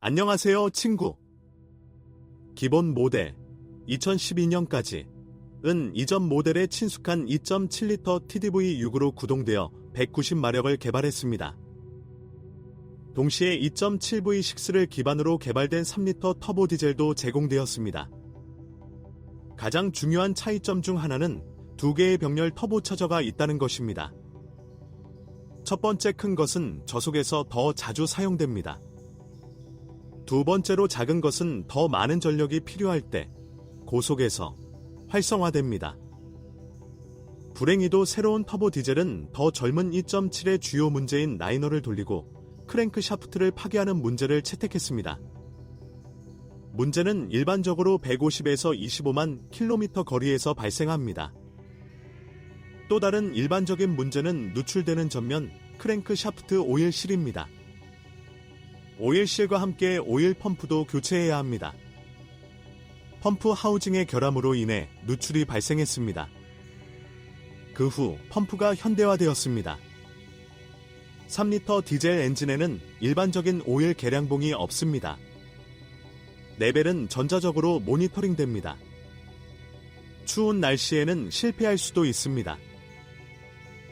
안녕하세요, 친구. 기본 모델 2012년까지 은 이전 모델에 친숙한 2.7L TDV6으로 구동되어 190마력을 개발했습니다. 동시에 2.7V6를 기반으로 개발된 3L 터보 디젤도 제공되었습니다. 가장 중요한 차이점 중 하나는 두 개의 병렬 터보차저가 있다는 것입니다. 첫 번째 큰 것은 저속에서 더 자주 사용됩니다. 두 번째로 작은 것은 더 많은 전력이 필요할 때 고속에서 활성화됩니다. 불행히도 새로운 터보 디젤은 더 젊은 2.7의 주요 문제인 라이너를 돌리고 크랭크 샤프트를 파괴하는 문제를 채택했습니다. 문제는 일반적으로 150에서 25만 킬로미터 거리에서 발생합니다. 또 다른 일반적인 문제는 누출되는 전면 크랭크 샤프트 오일실입니다. 오일실과 함께 오일 펌프도 교체해야 합니다. 펌프 하우징의 결함으로 인해 누출이 발생했습니다. 그 후 펌프가 현대화되었습니다. 3L 디젤 엔진에는 일반적인 오일 계량봉이 없습니다. 레벨은 전자적으로 모니터링됩니다. 추운 날씨에는 실패할 수도 있습니다.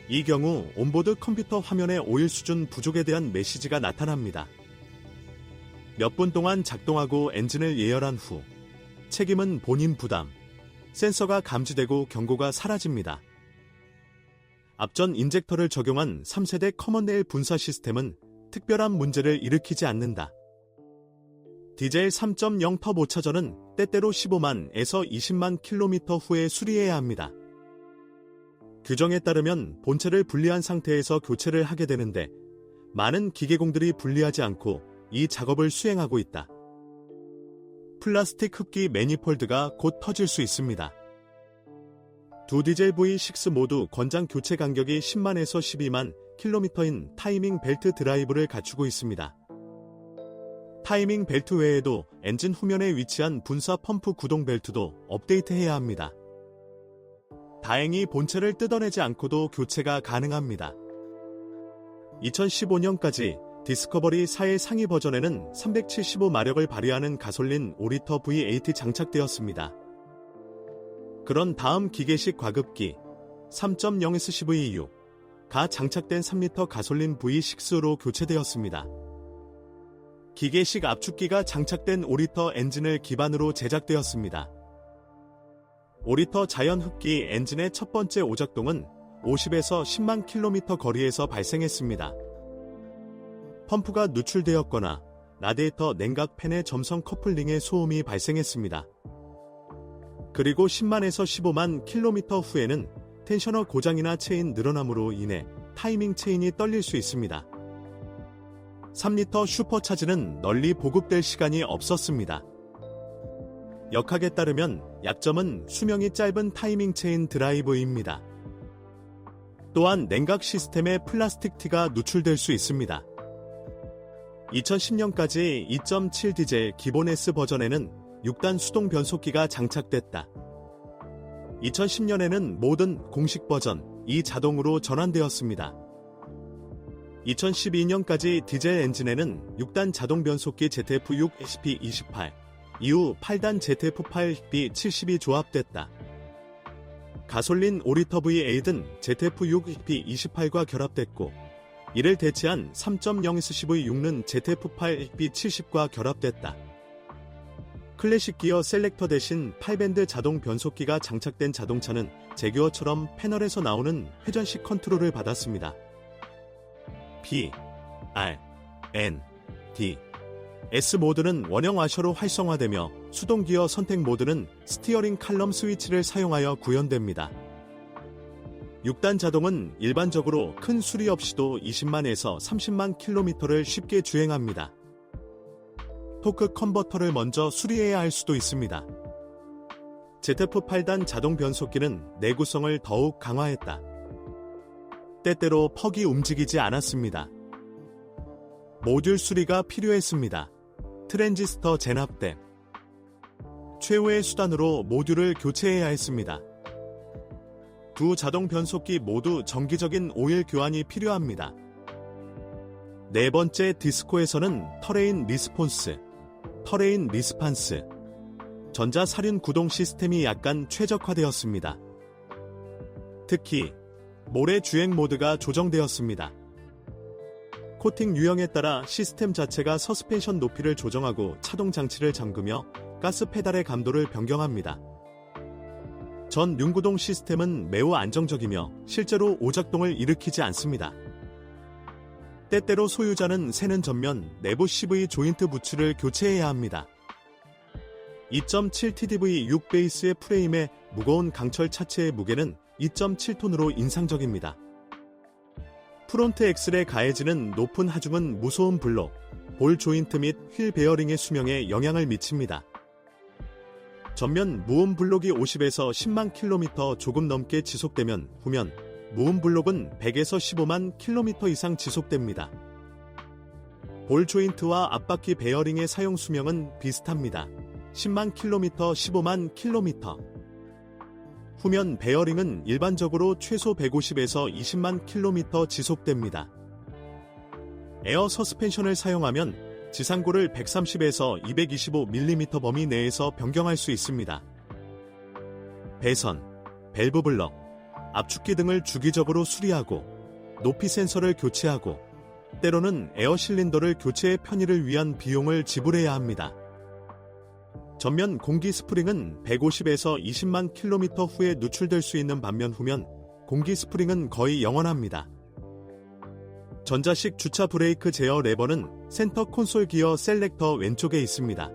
이 경우 온보드 컴퓨터 화면에 오일 수준 부족에 대한 메시지가 나타납니다. 몇 분 동안 작동하고 엔진을 예열한 후 책임은 본인 부담, 센서가 감지되고 경고가 사라집니다. 앞전 인젝터를 적용한 3세대 커먼레일 분사 시스템은 특별한 문제를 일으키지 않는다. 디젤 3.0 터보차저는 때때로 15만에서 20만 킬로미터 후에 수리해야 합니다. 규정에 따르면 본체를 분리한 상태에서 교체를 하게 되는데 많은 기계공들이 분리하지 않고 이 작업을 수행하고 있다. 플라스틱 흡기 매니폴드가 곧 터질 수 있습니다. 두 디젤 V6 모두 권장 교체 간격이 10만에서 12만 킬로미터인 타이밍 벨트 드라이브를 갖추고 있습니다. 타이밍 벨트 외에도 엔진 후면에 위치한 분사 펌프 구동 벨트도 업데이트해야 합니다. 다행히 본체를 뜯어내지 않고도 교체가 가능합니다. 2015년까지 디스커버리 4의 상위 버전에는 375마력을 발휘하는 가솔린 5리터 V8이 장착되었습니다. 그런 다음 기계식 과급기 3.0SCV6가 장착된 3리터 가솔린 V6로 교체되었습니다. 기계식 압축기가 장착된 5리터 엔진을 기반으로 제작되었습니다. 5리터 자연 흡기 엔진의 첫 번째 오작동은 50에서 10만 킬로미터 거리에서 발생했습니다. 펌프가 누출되었거나 라디에이터 냉각 팬의 점성 커플링에 소음이 발생했습니다. 그리고 10만에서 15만 킬로미터 후에는 텐셔너 고장이나 체인 늘어남으로 인해 타이밍 체인이 떨릴 수 있습니다. 3리터 슈퍼차즈는 널리 보급될 시간이 없었습니다. 역학에 따르면 약점은 수명이 짧은 타이밍 체인 드라이브입니다. 또한 냉각 시스템에 플라스틱 티가 누출될 수 있습니다. 2010년까지 2.7 디젤 기본 S 버전에는 6단 수동 변속기가 장착됐다. 2010년에는 모든 공식 버전 2 자동으로 전환되었습니다. 2012년까지 디젤 엔진에는 6단 자동 변속기 ZF6 SP28, 이후 8단 ZF8 B70이 조합됐다. 가솔린 5리터 V8은 ZF6 EP28과 결합됐고 이를 대체한 3.0SCV6는 ZF8 EP70과 결합됐다. 클래식 기어 셀렉터 대신 8밴드 자동 변속기가 장착된 자동차는 제규어처럼 패널에서 나오는 회전식 컨트롤을 받았습니다. P, R, N, D, S 모드는 원형 와셔로 활성화되며 수동 기어 선택 모드는 스티어링 칼럼 스위치를 사용하여 구현됩니다. 6단 자동은 일반적으로 큰 수리 없이도 20만에서 30만 킬로미터를 쉽게 주행합니다. 토크 컨버터를 먼저 수리해야 할 수도 있습니다. ZF8단 자동 변속기는 내구성을 더욱 강화했다. 때때로 퍽이 움직이지 않았습니다. 모듈 수리가 필요했습니다. 트랜지스터 재납됨. 최후의 수단으로 모듈을 교체해야 했습니다. 두 자동 변속기 모두 정기적인 오일 교환이 필요합니다. 네 번째 디스코에서는 터레인 리스폰스, 터레인 리스판스, 전자사륜 구동 시스템이 약간 최적화되었습니다. 특히 모래 주행 모드가 조정되었습니다. 코팅 유형에 따라 시스템 자체가 서스펜션 높이를 조정하고 차동 장치를 잠그며 가스 페달의 감도를 변경합니다. 전 융구동 시스템은 매우 안정적이며 실제로 오작동을 일으키지 않습니다. 때때로 소유자는 새는 전면 내부 CV 조인트 부츠를 교체해야 합니다. 2.7TDV 6베이스의 프레임에 무거운 강철 차체의 무게는 2.7톤으로 인상적입니다. 프론트 엑셀에 가해지는 높은 하중은 무소음 블록, 볼 조인트 및 휠 베어링의 수명에 영향을 미칩니다. 전면 무음 블록이 50에서 10만 킬로미터 조금 넘게 지속되면 후면 무음 블록은 100에서 15만 킬로미터 이상 지속됩니다. 볼 조인트와 앞바퀴 베어링의 사용 수명은 비슷합니다. 10만 킬로미터, 15만 킬로미터. 후면 베어링은 일반적으로 최소 150에서 20만 킬로미터 지속됩니다. 에어 서스펜션을 사용하면 지상고를 130에서 225mm 범위 내에서 변경할 수 있습니다. 배선, 밸브 블럭, 압축기 등을 주기적으로 수리하고 높이 센서를 교체하고 때로는 에어 실린더를 교체의 편의를 위한 비용을 지불해야 합니다. 전면 공기 스프링은 150에서 20만 킬로미터 후에 누출될 수 있는 반면 후면 공기 스프링은 거의 영원합니다. 전자식 주차 브레이크 제어 레버는 센터 콘솔 기어 셀렉터 왼쪽에 있습니다.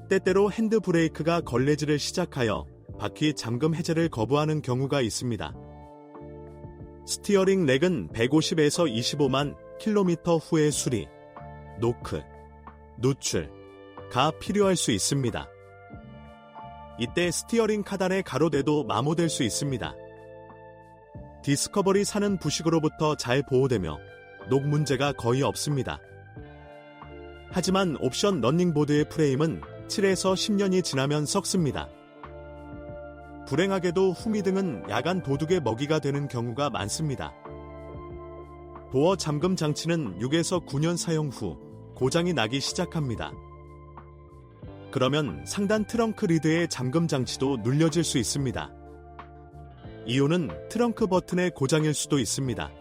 때때로 핸드 브레이크가 걸레질을 시작하여 바퀴 잠금 해제를 거부하는 경우가 있습니다. 스티어링 렉은 150에서 25만 킬로미터 후에 수리, 노크, 누출가 필요할 수 있습니다. 이때 스티어링 카단의 가로대도 마모될 수 있습니다. 디스커버리 사는 부식으로부터 잘 보호되며 녹 문제가 거의 없습니다. 하지만 옵션 런닝보드의 프레임은 7에서 10년이 지나면 썩습니다. 불행하게도 후미등은 야간 도둑의 먹이가 되는 경우가 많습니다. 도어 잠금 장치는 6에서 9년 사용 후 고장이 나기 시작합니다. 그러면 상단 트렁크 리드의 잠금 장치도 눌려질 수 있습니다. 이유는 트렁크 버튼의 고장일 수도 있습니다.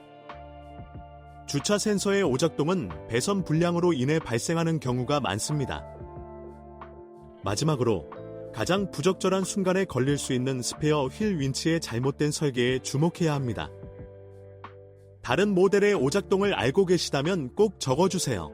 주차 센서의 오작동은 배선 불량으로 인해 발생하는 경우가 많습니다. 마지막으로 가장 부적절한 순간에 걸릴 수 있는 스페어 휠 윈치의 잘못된 설계에 주목해야 합니다. 다른 모델의 오작동을 알고 계시다면 꼭 적어주세요.